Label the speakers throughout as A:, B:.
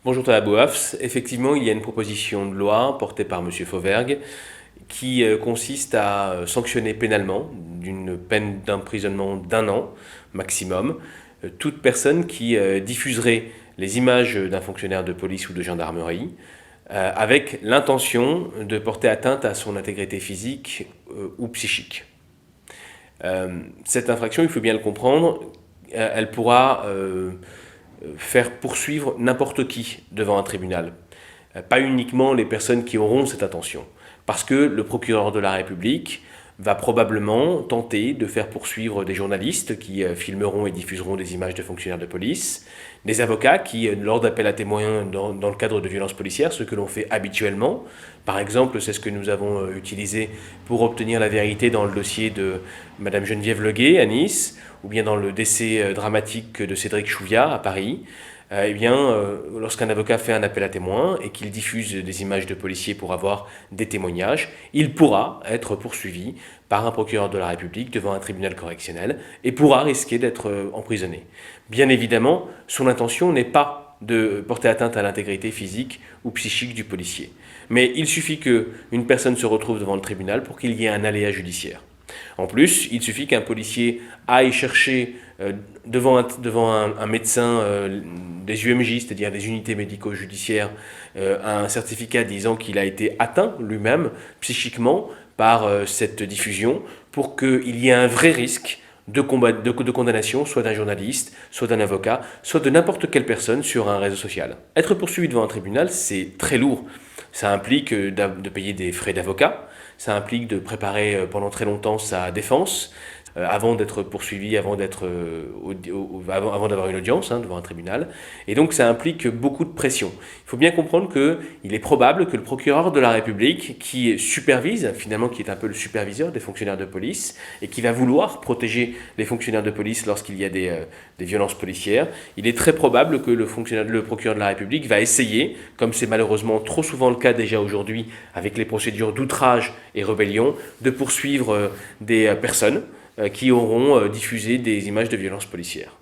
A: Bonjour Thomas Boafs. Effectivement, il y a une proposition de loi portée par M. Fauvergue qui consiste à sanctionner pénalement, d'une peine d'emprisonnement d'un an maximum, toute personne qui diffuserait les images d'un fonctionnaire de police ou de gendarmerie avec l'intention de porter atteinte à son intégrité physique ou psychique. Cette infraction, il faut bien le comprendre, elle pourra faire poursuivre n'importe qui devant un tribunal. Pas uniquement les personnes qui auront cette intention. Parce que le procureur de la République va probablement tenter de faire poursuivre des journalistes qui filmeront et diffuseront des images de fonctionnaires de police, des avocats qui, lors d'appels à témoins dans le cadre de violences policières, ce que l'on fait habituellement, par exemple, c'est ce que nous avons utilisé pour obtenir la vérité dans le dossier de Madame Geneviève Leguet à Nice, ou bien dans le décès dramatique de Cédric Chouviat à Paris. Lorsqu'un avocat fait un appel à témoins et qu'il diffuse des images de policiers pour avoir des témoignages, il pourra être poursuivi par un procureur de la République devant un tribunal correctionnel et pourra risquer d'être emprisonné. Bien évidemment, son intention n'est pas de porter atteinte à l'intégrité physique ou psychique du policier. Mais il suffit qu'une personne se retrouve devant le tribunal pour qu'il y ait un aléa judiciaire. En plus, il suffit qu'un policier aille chercher devant un médecin des UMJ, c'est-à-dire des unités médico-judiciaires, un certificat disant qu'il a été atteint lui-même psychiquement par cette diffusion pour qu'il y ait un vrai risque de condamnation, soit d'un journaliste, soit d'un avocat, soit de n'importe quelle personne sur un réseau social. Être poursuivi devant un tribunal, c'est très lourd. Ça implique de payer des frais d'avocat, ça implique de préparer pendant très longtemps sa défense, avant d'être poursuivi, avant d'avoir une audience devant un tribunal. Et donc ça implique beaucoup de pression. Il faut bien comprendre qu'il est probable que le procureur de la République, qui supervise, finalement qui est un peu le superviseur des fonctionnaires de police, et qui va vouloir protéger les fonctionnaires de police lorsqu'il y a des violences policières, il est très probable que le procureur de la République va essayer, comme c'est malheureusement trop souvent le cas déjà aujourd'hui avec les procédures d'outrage et rébellion, de poursuivre des personnes qui auront diffusé des images de violences policières.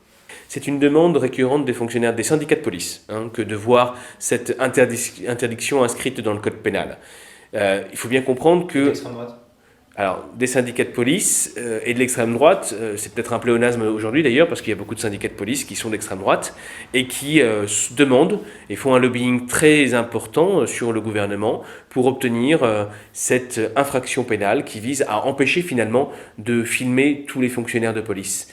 A: C'est une demande récurrente des fonctionnaires des syndicats de police que de voir cette interdiction inscrite dans le code pénal. Il faut bien comprendre que... Alors, des syndicats de police et de l'extrême droite, c'est peut-être un pléonasme aujourd'hui d'ailleurs, parce qu'il y a beaucoup de syndicats de police qui sont d'extrême droite et qui demandent et font un lobbying très important sur le gouvernement pour obtenir cette infraction pénale qui vise à empêcher finalement de filmer tous les fonctionnaires de police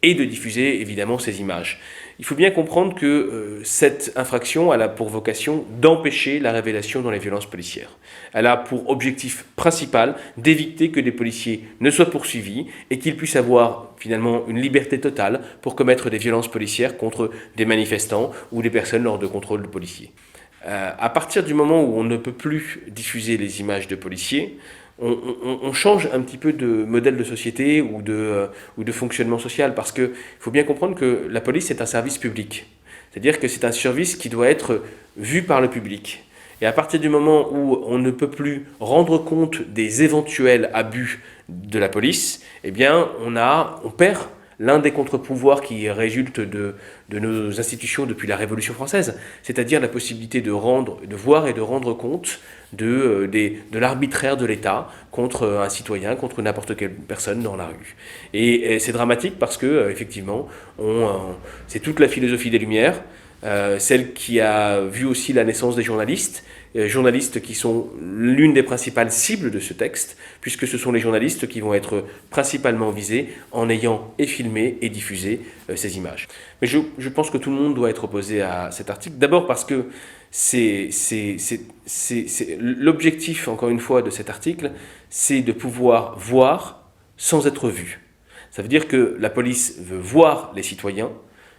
A: et de diffuser évidemment ces images. Il faut bien comprendre que cette infraction elle a pour vocation d'empêcher la révélation dans les violences policières. Elle a pour objectif principal d'éviter que des policiers ne soient poursuivis et qu'ils puissent avoir finalement une liberté totale pour commettre des violences policières contre des manifestants ou des personnes lors de contrôles de policiers. À partir du moment où on ne peut plus diffuser les images de policiers, on change un petit peu de modèle de société ou de fonctionnement social, parce qu'il faut bien comprendre que la police est un service public. C'est-à-dire que c'est un service qui doit être vu par le public. Et à partir du moment où on ne peut plus rendre compte des éventuels abus de la police, eh bien on perd l'un des contre-pouvoirs qui résultent de nos institutions depuis la Révolution française, c'est-à-dire la possibilité de voir et de rendre compte de l'arbitraire de l'État contre un citoyen, contre n'importe quelle personne dans la rue. Et c'est dramatique parce que, effectivement, c'est toute la philosophie des Lumières, celle qui a vu aussi la naissance des journalistes qui sont l'une des principales cibles de ce texte, puisque ce sont les journalistes qui vont être principalement visés en ayant filmé et diffusé ces images. Mais je pense que tout le monde doit être opposé à cet article, d'abord parce que l'objectif, encore une fois, de cet article, c'est de pouvoir voir sans être vu. Ça veut dire que la police veut voir les citoyens.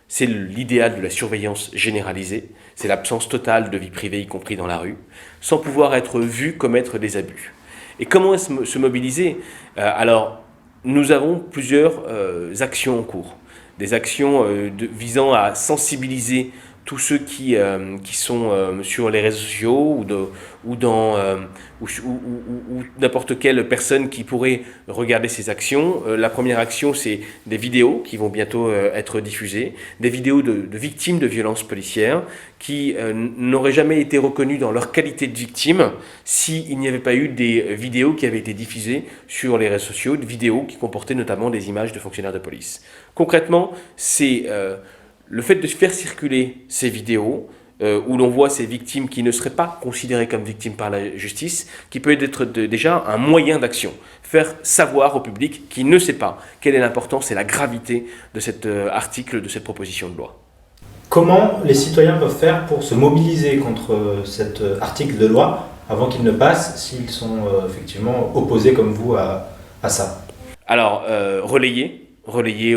A: C'est l'idéal de la surveillance généralisée, c'est l'absence totale de vie privée, y compris dans la rue, sans pouvoir être vu commettre des abus. Et comment se mobiliser ? Alors, nous avons plusieurs actions en cours. Des actions visant à sensibiliser tous ceux qui sont sur les réseaux sociaux ou n'importe quelle personne qui pourrait regarder ces actions. La première action, c'est des vidéos qui vont bientôt être diffusées, des vidéos de victimes de violences policières qui n'auraient jamais été reconnues dans leur qualité de victime s'il n'y avait pas eu des vidéos qui avaient été diffusées sur les réseaux sociaux, des vidéos qui comportaient notamment des images de fonctionnaires de police. Concrètement, c'est le fait de faire circuler ces vidéos où l'on voit ces victimes qui ne seraient pas considérées comme victimes par la justice, qui peut être déjà un moyen d'action. Faire savoir au public qui ne sait pas quelle est l'importance et la gravité de cet article, de cette proposition de loi.
B: Comment les citoyens peuvent faire pour se mobiliser contre cet article de loi avant qu'il ne passe, s'ils sont effectivement opposés comme vous à ça?
A: Alors, relayer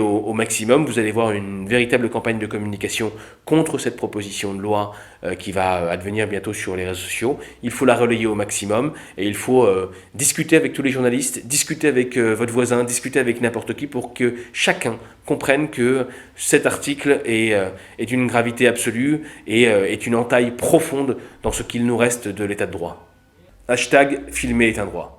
A: au maximum. Vous allez voir une véritable campagne de communication contre cette proposition de loi qui va advenir bientôt sur les réseaux sociaux. Il faut la relayer au maximum et il faut discuter avec tous les journalistes, discuter avec votre voisin, discuter avec n'importe qui pour que chacun comprenne que cet article est d'une gravité absolue et est une entaille profonde dans ce qu'il nous reste de l'état de droit. #filmer est un droit.